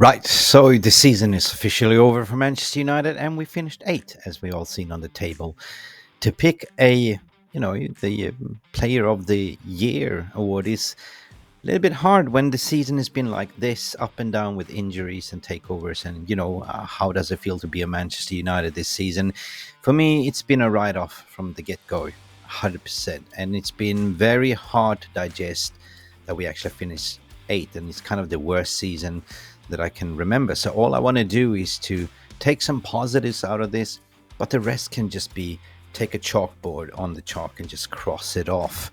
Right, so the season is officially over for Manchester United, and we finished eighth, as we all seen on the table. To pick the Player of the Year award is a little bit hard when the season has been like this, up and down with injuries and takeovers. And how does it feel to be a Manchester United this season? For me, it's been a write-off from the get-go, 100%, and it's been very hard to digest that we actually finished eighth, and it's kind of the worst season that I can remember. So all I want to do is to take some positives out of this, but the rest can just be take a chalkboard on the chalk and just cross it off.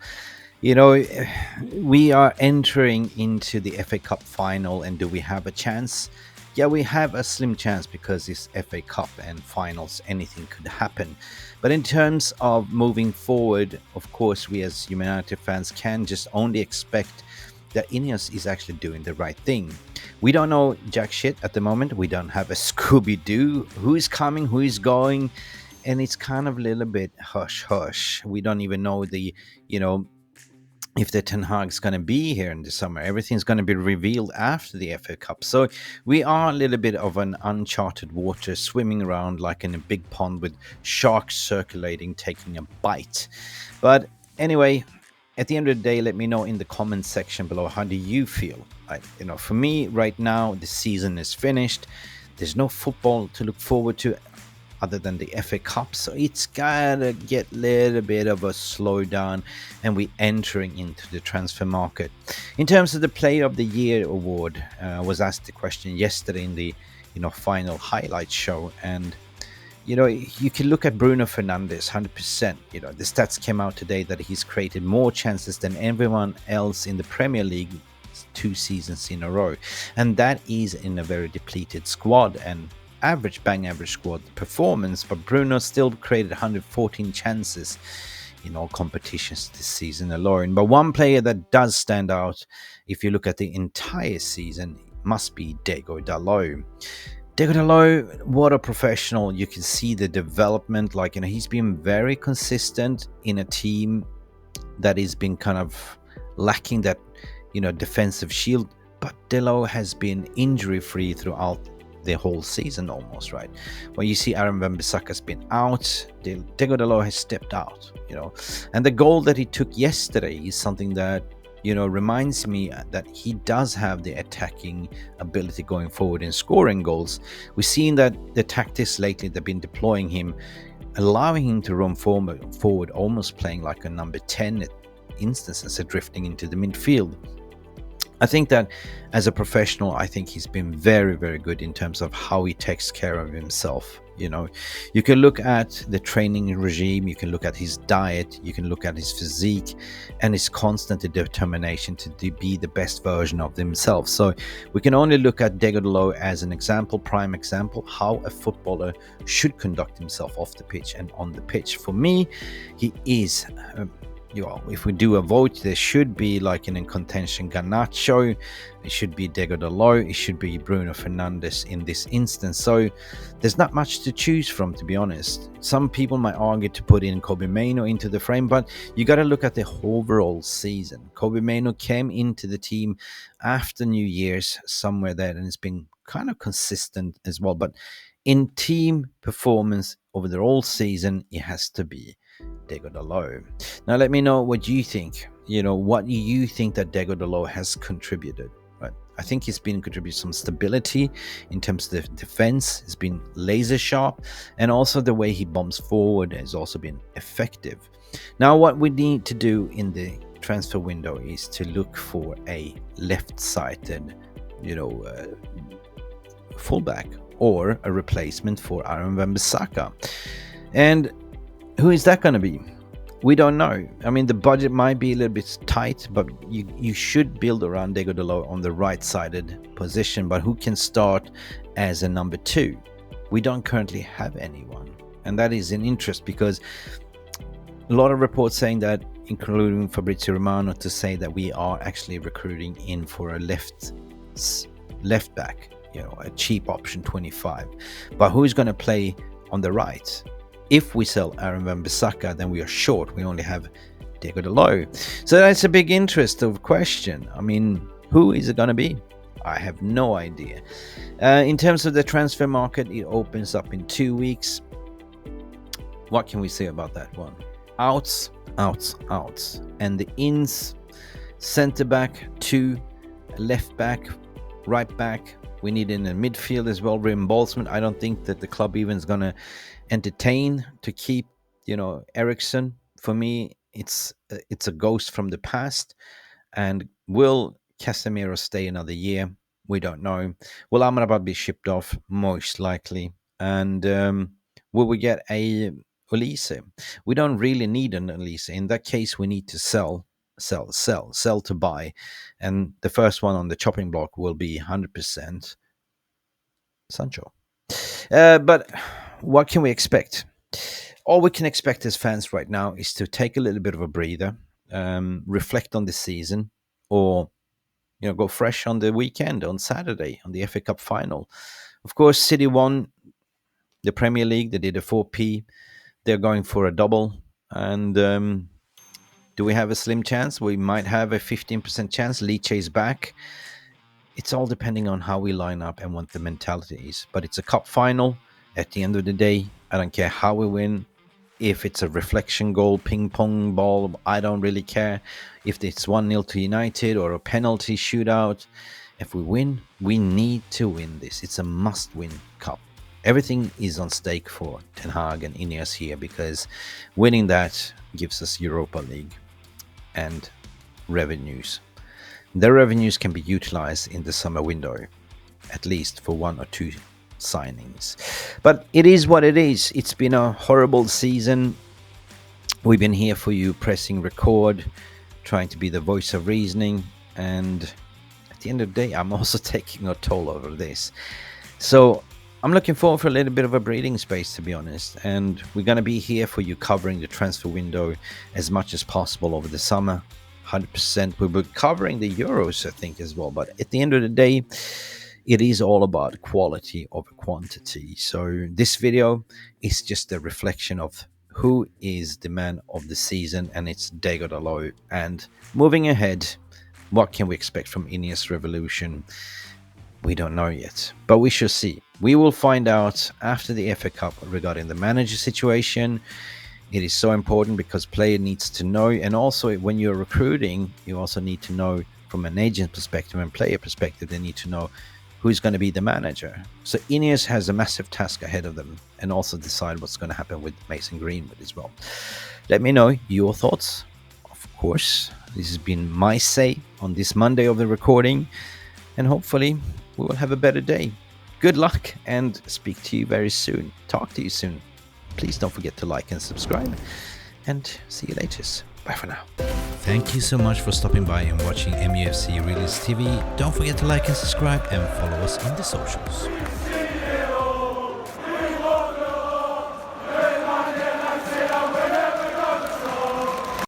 We are entering into the FA Cup final, and do we have a chance? Yeah, we have a slim chance because it's FA Cup and finals, anything could happen. But in terms of moving forward, of course, we as United fans can just only expect that Ineos is actually doing the right thing. We don't know jack shit at the moment. We don't have a Scooby-Doo. Who is coming, who is going, and it's kind of a little bit hush-hush. We don't even know if the Ten Hag's going to be here in the summer. Everything's going to be revealed after the FA Cup. So we are a little bit of an uncharted water, swimming around like in a big pond with sharks circulating, taking a bite. But anyway, at the end of the day, let me know in the comments section below, how do you feel? For me right now, the season is finished. There's no football to look forward to other than the FA Cup, so it's gotta get a little bit of a slowdown, and we're entering into the transfer market. In terms of the Player of the Year award, I was asked the question yesterday in the final highlight show, and you can look at Bruno Fernadez, 100%. The stats came out today that he's created more chances than everyone else in the Premier League 2 seasons in a row, and that is in a very depleted squad and average squad performance. But Bruno still created 114 chances in all competitions this season alone. But one player that does stand out, if you look at the entire season, must be Diogo Dalot. Diogo Dalot, what a professional. You can see the development. He's been very consistent in a team that has been kind of lacking that defensive shield, but Dalot has been injury free throughout the whole season almost, right? When you see Aaron Wan-Bissaka's been out, Diogo Dalot has stepped out, and the goal that he took yesterday is something that reminds me that he does have the attacking ability going forward in scoring goals. We've seen that the tactics lately, they've been deploying him, allowing him to run forward, almost playing like a number 10 instances, drifting into the midfield. I think that as a professional, I think he's been very, very good in terms of how he takes care of himself. You can look at the training regime, you can look at his diet, you can look at his physique and his constant determination to be the best version of himself. So we can only look at Diogo Dalot as an example, prime example, how a footballer should conduct himself off the pitch and on the pitch. For me, he is if we do a vote, there should be in contention Garnacho, it should be Diogo Dalot, it should be Bruno Fernandes in this instance. So there's not much to choose from, to be honest. Some people might argue to put in Kobbie Maino into the frame, but you got to look at the overall season. Kobbie Maino came into the team after New Year's, somewhere there, and it's been kind of consistent as well. But in team performance over the whole season, it has to be Diogo Dalot. Now let me know what you think. What do you think that Diogo Dalot has contributed? Right? I think he's been contributing some stability in terms of the defense. He's been laser sharp, and also the way he bombs forward has also been effective. Now what we need to do in the transfer window is to look for a left-sided fullback or a replacement for Aaron Wan-Bissaka. And who is that going to be? We don't know. I mean, the budget might be a little bit tight, but you should build around Diogo Dalot on the right-sided position. But who can start as a number 2? We don't currently have anyone. And that is an interest, because a lot of reports saying that, including Fabrizio Romano, to say that we are actually recruiting in for a left back, a cheap option 25. But who's going to play on the right? If we sell Aaron Wan-Bissaka, then we are short. We only have Diogo Dalot. So that's a big interest of question. I mean, who is it going to be? I have no idea. In terms of the transfer market, it opens up in 2 weeks. What can we say about that one? Outs, outs, outs. And the ins, centre back, 2, left back, right back. We need in the midfield as well, reimbursement. I don't think that the club even is going to entertain to keep, Ericsson. For me, it's a ghost from the past. And will Casemiro stay another year? We don't know. Will Amrabat be shipped off? Most likely. And will we get a Elise? We don't really need an Elise. In that case, we need to sell to buy. And the first one on the chopping block will be 100% Sancho. But what can we expect? All we can expect as fans right now is to take a little bit of a breather, reflect on the season, or go fresh on the weekend, on Saturday, on the FA Cup final. Of course, City won the Premier League. They did a 4P. They're going for a double. And do we have a slim chance? We might have a 15% chance. Leage is back. It's all depending on how we line up and what the mentality is. But it's a cup final. At the end of the day, I don't care how we win. If it's a reflection goal, ping pong ball, I don't really care. If it's 1-0 to United or a penalty shootout, if we win, we need to win this. It's a must-win cup. Everything is on stake for Ten Hag and Ineos here, because winning that gives us Europa League and revenues. Their revenues can be utilized in the summer window, at least for 1 or 2 signings. But it is what it is. It's been a horrible season. We've been here for you, pressing record, trying to be the voice of reasoning, and at the end of the day, I'm also taking a toll over this. So I'm looking forward for a little bit of a breathing space, to be honest, and we're going to be here for you, covering the transfer window as much as possible over the summer. 100%. We'll be covering the Euros, I think, as well, but at the end of the day, it is all about quality over quantity. So this video is just a reflection of who is the man of the season, and it's Diogo Dalot. And moving ahead, what can we expect from Ineos Revolution? We don't know yet, but we shall see. We will find out after the FA Cup regarding the manager situation. It is so important because player needs to know, and also when you're recruiting, you also need to know from an agent perspective and player perspective. They need to know who's going to be the manager. So Ineos has a massive task ahead of them, and also decide what's going to happen with Mason Greenwood as well. Let me know your thoughts. Of course, this has been my say on this Monday of the recording, and hopefully we will have a better day. Good luck, and speak to you very soon. Talk to you soon. Please don't forget to like and subscribe, and see you later. Bye for now. Thank you so much for stopping by and watching MUFC Realist TV. Don't forget to like and subscribe, and follow us on the socials.